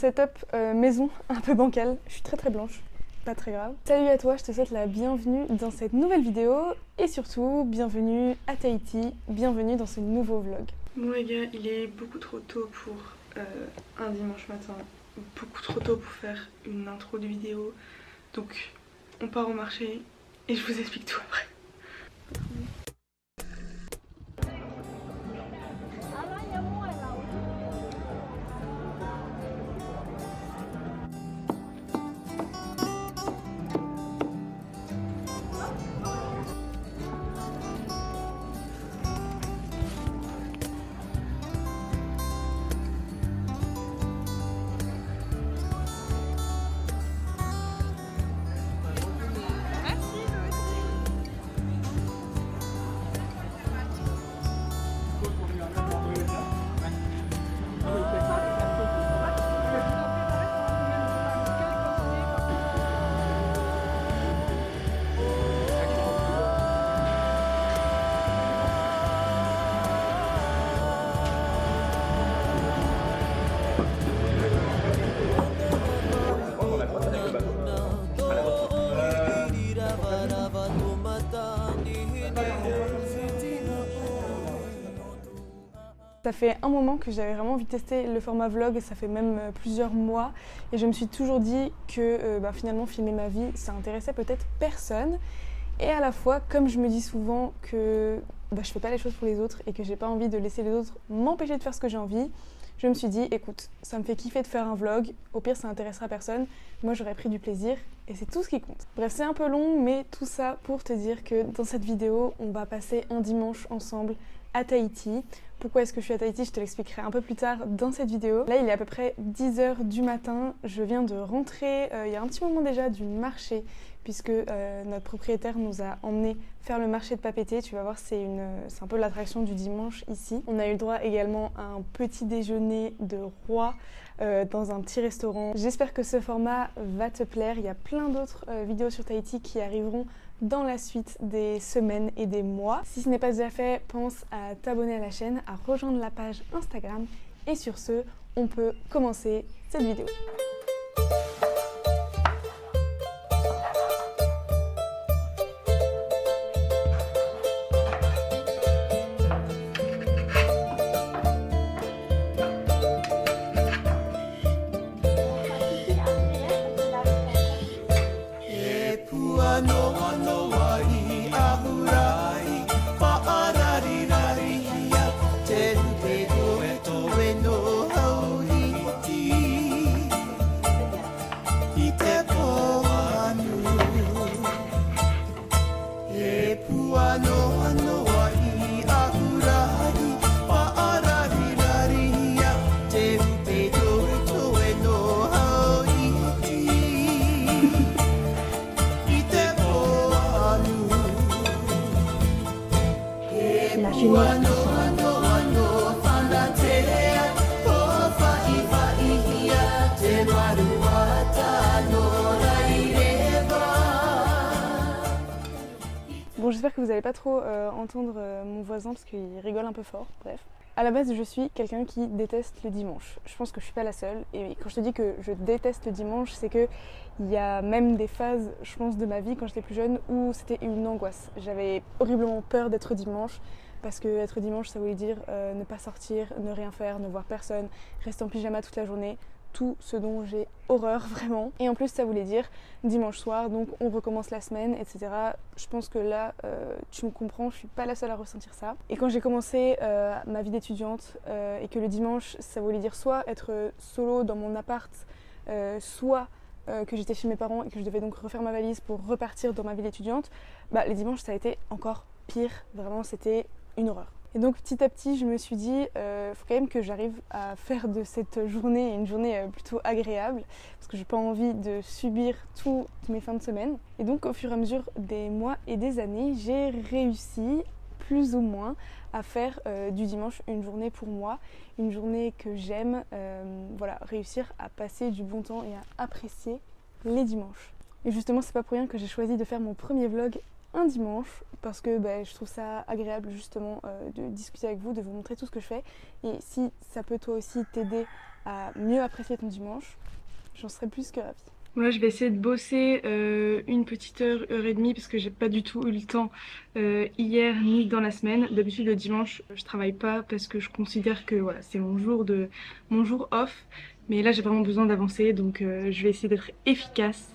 Setup maison un peu bancal, je suis très blanche, pas très grave. Salut à toi, je te souhaite la bienvenue dans cette nouvelle vidéo et surtout bienvenue à Tahiti, bienvenue dans ce nouveau vlog. Bon les gars, il est beaucoup trop tôt pour un dimanche matin, beaucoup trop tôt pour faire une intro de vidéo, donc on part au marché et je vous explique tout après. Ça fait un moment que j'avais vraiment envie de tester le format vlog, ça fait même plusieurs mois et je me suis toujours dit que finalement filmer ma vie ça intéressait peut-être personne et à la fois comme je me dis souvent que je fais pas les choses pour les autres et que j'ai pas envie de laisser les autres m'empêcher de faire ce que j'ai envie, je me suis dit écoute, ça me fait kiffer de faire un vlog, au pire ça intéressera personne, moi j'aurais pris du plaisir et c'est tout ce qui compte. Bref, c'est un peu long mais tout ça pour te dire que dans cette vidéo on va passer un dimanche ensemble à Tahiti. Pourquoi est-ce que je suis à Tahiti? Je te l'expliquerai un peu plus tard dans cette vidéo. Là, il est à peu près 10 h du matin. Je viens de rentrer il y a un petit moment déjà du marché puisque notre propriétaire nous a emmené faire le marché de Papeete. Tu vas voir, c'est un peu l'attraction du dimanche ici. On a eu le droit également à un petit déjeuner de roi dans un petit restaurant. J'espère que ce format va te plaire. Il y a plein d'autres vidéos sur Tahiti qui arriveront dans la suite des semaines et des mois. Si ce n'est pas déjà fait, pense à t'abonner à la chaîne, à rejoindre la page Instagram et sur ce, on peut commencer cette vidéo. Bon, j'espère que vous n'allez pas trop entendre mon voisin parce qu'il rigole un peu fort, bref. À la base, je suis quelqu'un qui déteste le dimanche. Je pense que je suis pas la seule. Et quand je te dis que je déteste le dimanche, c'est que il y a même des phases, je pense, de ma vie quand j'étais plus jeune où c'était une angoisse. J'avais horriblement peur d'être dimanche parce que être dimanche, ça voulait dire ne pas sortir, ne rien faire, ne voir personne, rester en pyjama toute la journée. Tout ce dont j'ai horreur vraiment. Et en plus ça voulait dire dimanche soir, donc on recommence la semaine, etc. Je pense que là, tu me comprends, je suis pas la seule à ressentir ça. Et quand j'ai commencé ma vie d'étudiante et que le dimanche, ça voulait dire soit être solo dans mon appart, soit que j'étais chez mes parents et que je devais donc refaire ma valise pour repartir dans ma vie d'étudiante, les dimanches ça a été encore pire, vraiment c'était une horreur. Et donc petit à petit je me suis dit faut quand même que j'arrive à faire de cette journée une journée plutôt agréable parce que j'ai pas envie de subir toutes mes fins de semaine. Et donc au fur et à mesure des mois et des années, j'ai réussi plus ou moins à faire du dimanche une journée pour moi, une journée que j'aime, voilà, réussir à passer du bon temps et à apprécier les dimanches. Et justement c'est pas pour rien que j'ai choisi de faire mon premier vlog un dimanche parce que je trouve ça agréable justement de discuter avec vous, de vous montrer tout ce que je fais. Et si ça peut toi aussi t'aider à mieux apprécier ton dimanche, j'en serais plus que ravie. Bon, là, je vais essayer de bosser une petite heure, heure et demie, parce que j'ai pas du tout eu le temps hier ni dans la semaine. D'habitude, le dimanche, je travaille pas parce que je considère que voilà, c'est mon jour off. Mais là, j'ai vraiment besoin d'avancer, donc je vais essayer d'être efficace.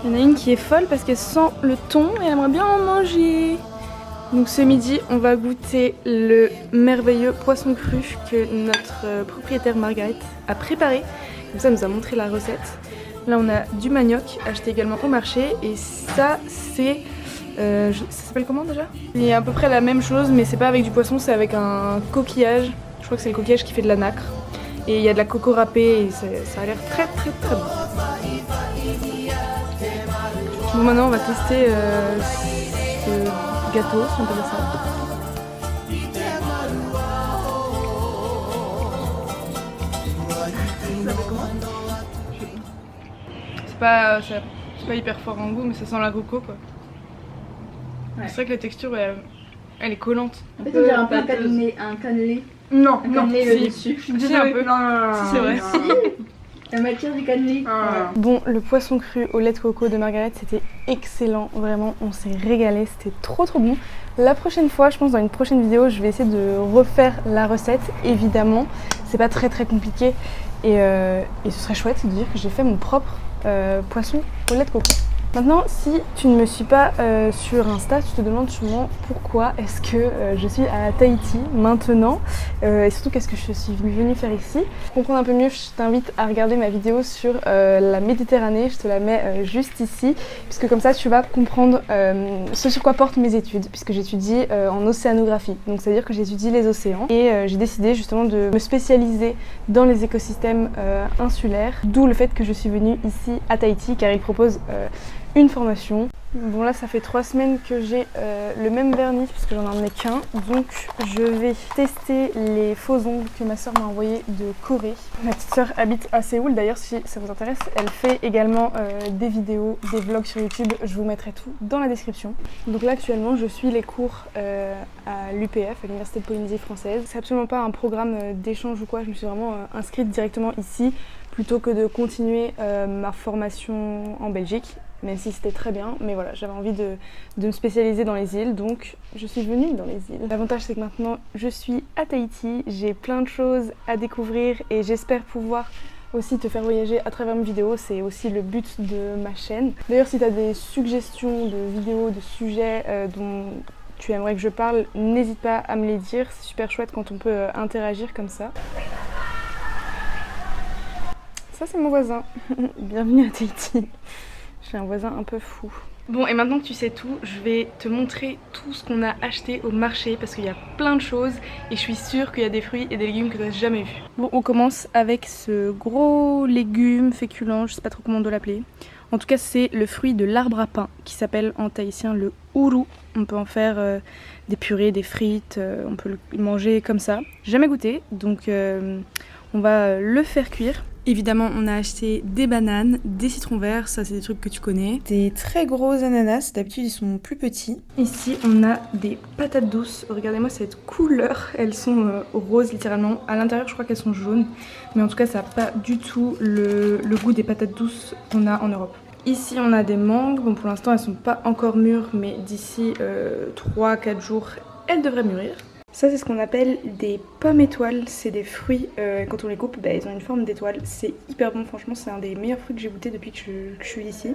Il y en a une qui est folle parce qu'elle sent le thon et elle aimerait bien en manger. Donc ce midi, on va goûter le merveilleux poisson cru que notre propriétaire Margaret a préparé. Comme ça, elle nous a montré la recette. Là, on a du manioc acheté également au marché et ça, c'est... ça s'appelle comment déjà? Il y a à peu près la même chose, mais c'est pas avec du poisson, c'est avec un coquillage. Je crois que c'est le coquillage qui fait de la nacre. Et il y a de la coco râpée et ça a l'air très très très bon. Bon, maintenant on va tester ce gâteau, si on peut dire ça. C'est pas hyper fort en goût, mais ça sent la coco quoi. Ouais. C'est vrai que la texture elle est collante. En fait, on dirait un peu un cannelé. Non, un cannelé dessus. Je dis un peu. Non, si, c'est vrai. La matière du cannelé. Ah. Bon, le poisson cru au lait de coco de Margaret, c'était excellent, vraiment, on s'est régalé, c'était trop trop bon. La prochaine fois, je pense dans une prochaine vidéo, je vais essayer de refaire la recette, évidemment. C'est pas très très compliqué et ce serait chouette de dire que j'ai fait mon propre poisson au lait de coco. Maintenant, si tu ne me suis pas sur Insta, tu te demandes sûrement pourquoi est-ce que je suis à Tahiti maintenant et surtout qu'est-ce que je suis venue faire ici. Pour comprendre un peu mieux, je t'invite à regarder ma vidéo sur la Méditerranée, je te la mets juste ici, puisque comme ça tu vas comprendre ce sur quoi portent mes études, puisque j'étudie en océanographie, donc c'est à dire que j'étudie les océans et j'ai décidé justement de me spécialiser dans les écosystèmes insulaires, d'où le fait que je suis venue ici à Tahiti car ils proposent une formation. Bon là ça fait 3 semaines que j'ai le même vernis puisque j'en ai emmené qu'un, donc je vais tester les faux ongles que ma soeur m'a envoyé de Corée. Ma petite soeur habite à Séoul d'ailleurs, si ça vous intéresse, elle fait également des vidéos, des vlogs sur YouTube, je vous mettrai tout dans la description. Donc là actuellement je suis les cours à l'UPF, à l'Université de Polynésie française. C'est absolument pas un programme d'échange ou quoi, je me suis vraiment inscrite directement ici plutôt que de continuer ma formation en Belgique. Même si c'était très bien, mais voilà, j'avais envie de me spécialiser dans les îles, donc je suis venue dans les îles. L'avantage c'est que maintenant je suis à Tahiti, j'ai plein de choses à découvrir et j'espère pouvoir aussi te faire voyager à travers mes vidéos, c'est aussi le but de ma chaîne. D'ailleurs si tu as des suggestions de vidéos, de sujets dont tu aimerais que je parle, n'hésite pas à me les dire, c'est super chouette quand on peut interagir comme ça. Ça c'est mon voisin, bienvenue à Tahiti. J'ai un voisin un peu fou. Bon et maintenant que tu sais tout, je vais te montrer tout ce qu'on a acheté au marché parce qu'il y a plein de choses et je suis sûre qu'il y a des fruits et des légumes que tu n'as jamais vus. Bon on commence avec ce gros légume féculent, je sais pas trop comment on doit l'appeler. En tout cas c'est le fruit de l'arbre à pain qui s'appelle en tahitien le uru. On peut en faire des purées, des frites, on peut le manger comme ça. J'ai jamais goûté donc on va le faire cuire. Évidemment, on a acheté des bananes, des citrons verts, ça c'est des trucs que tu connais. Des très gros ananas, d'habitude ils sont plus petits. Ici, on a des patates douces. Regardez-moi cette couleur, elles sont roses littéralement. À l'intérieur, je crois qu'elles sont jaunes. Mais en tout cas, ça n'a pas du tout le goût des patates douces qu'on a en Europe. Ici, on a des mangues. Bon, pour l'instant, elles sont pas encore mûres, mais d'ici 3-4 jours, elles devraient mûrir. Ça c'est ce qu'on appelle des pommes étoiles, c'est des fruits, quand on les coupe, ils ont une forme d'étoile, c'est hyper bon franchement, c'est un des meilleurs fruits que j'ai goûté depuis que je suis ici.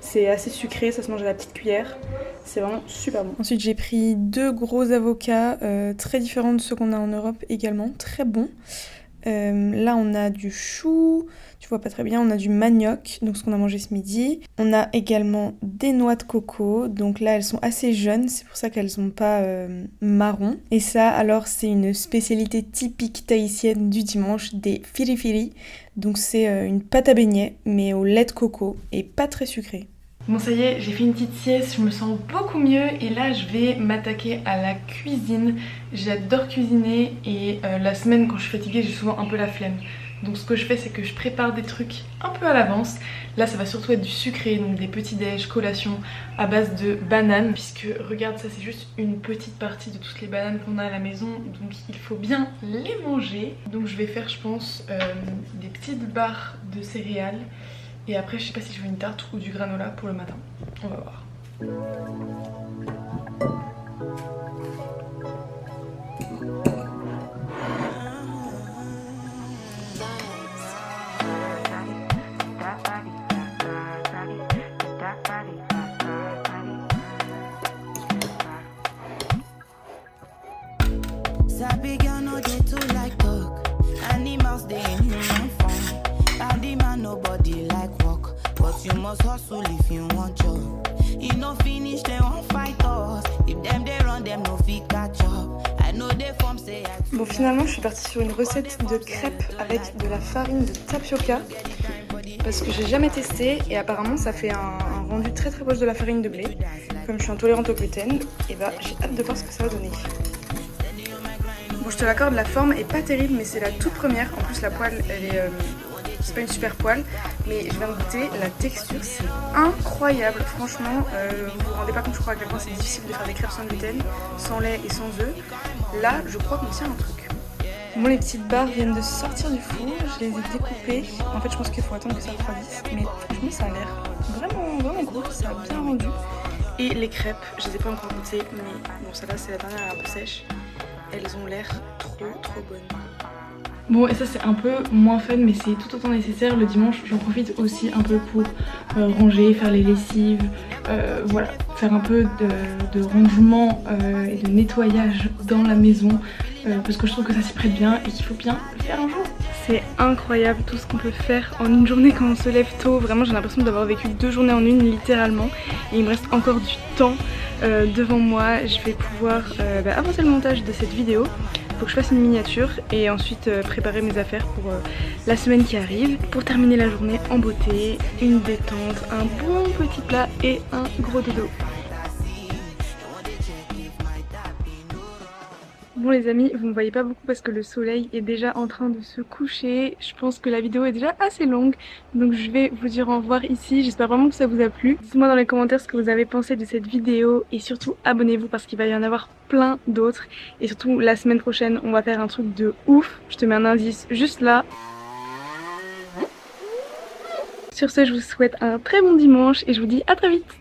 C'est assez sucré, ça se mange à la petite cuillère, c'est vraiment super bon. Ensuite j'ai pris 2 gros avocats, très différents de ceux qu'on a en Europe également, très bons. Là on a du chou, tu vois pas très bien, on a du manioc, donc ce qu'on a mangé ce midi. On a également des noix de coco, donc là elles sont assez jeunes, c'est pour ça qu'elles sont pas marron. Et ça alors c'est une spécialité typique tahitienne du dimanche, des firifiri. Donc c'est une pâte à beignets mais au lait de coco et pas très sucré. Bon ça y est, j'ai fait une petite sieste, je me sens beaucoup mieux et là je vais m'attaquer à la cuisine. J'adore cuisiner et la semaine quand je suis fatiguée j'ai souvent un peu la flemme. Donc ce que je fais c'est que je prépare des trucs un peu à l'avance. Là ça va surtout être du sucré, donc des petits déj, collations à base de bananes. Puisque regarde ça c'est juste une petite partie de toutes les bananes qu'on a à la maison. Donc il faut bien les manger. Donc je vais faire je pense des petites barres de céréales. Et après je sais pas si je veux une tarte ou du granola pour le matin. On va voir. Sabi girl no dey too like talk. Animals dey in human form. Body man nobody like work, but you must hustle if you want job. You no finish they won't fight us. If them they run them no fit catch up. I know they form say. Bon finalement je suis partie sur une recette de crêpes avec de la farine de tapioca parce que j'ai jamais testé et apparemment ça fait un rendu très proche de la farine de blé. Comme je suis intolérante au gluten, et bah j'ai hâte de voir ce que ça va donner. Bon je te l'accorde, la forme est pas terrible mais c'est la toute première. En plus la poêle elle est c'est pas une super poêle mais je viens de goûter, la texture c'est incroyable. Franchement vous vous rendez pas compte je crois à quel point c'est difficile de faire des crêpes sans gluten, sans lait et sans œufs. Là je crois qu'on tient un truc. Bon les petites barres viennent de sortir du four, je les ai découpées. En fait je pense qu'il faut attendre que ça refroidisse mais franchement ça a l'air vraiment gros, ça a bien rendu. Et les crêpes, je les ai pas encore goûtées mais bon celle-là c'est la dernière, elle est un peu sèche. Elles ont l'air trop bonnes. Bon et ça c'est un peu moins fun mais c'est tout autant nécessaire. Le dimanche j'en profite aussi un peu pour ranger, faire les lessives, voilà, faire un peu de rangement et de nettoyage dans la maison parce que je trouve que ça s'y prête bien et qu'il faut bien le faire un jour. C'est incroyable tout ce qu'on peut faire en une journée quand on se lève tôt. Vraiment j'ai l'impression d'avoir vécu 2 journées en une littéralement. Et il me reste encore du temps devant moi. Je vais pouvoir avancer le montage de cette vidéo. Il faut que je fasse une miniature et ensuite préparer mes affaires pour la semaine qui arrive. Pour terminer la journée en beauté, une détente, un bon petit plat et un gros dodo. Bon les amis, vous ne voyez pas beaucoup parce que le soleil est déjà en train de se coucher. Je pense que la vidéo est déjà assez longue. Donc je vais vous dire au revoir ici. J'espère vraiment que ça vous a plu. Dites-moi dans les commentaires ce que vous avez pensé de cette vidéo. Et surtout abonnez-vous parce qu'il va y en avoir plein d'autres. Et surtout la semaine prochaine on va faire un truc de ouf. Je te mets un indice juste là. Sur ce je vous souhaite un très bon dimanche et je vous dis à très vite.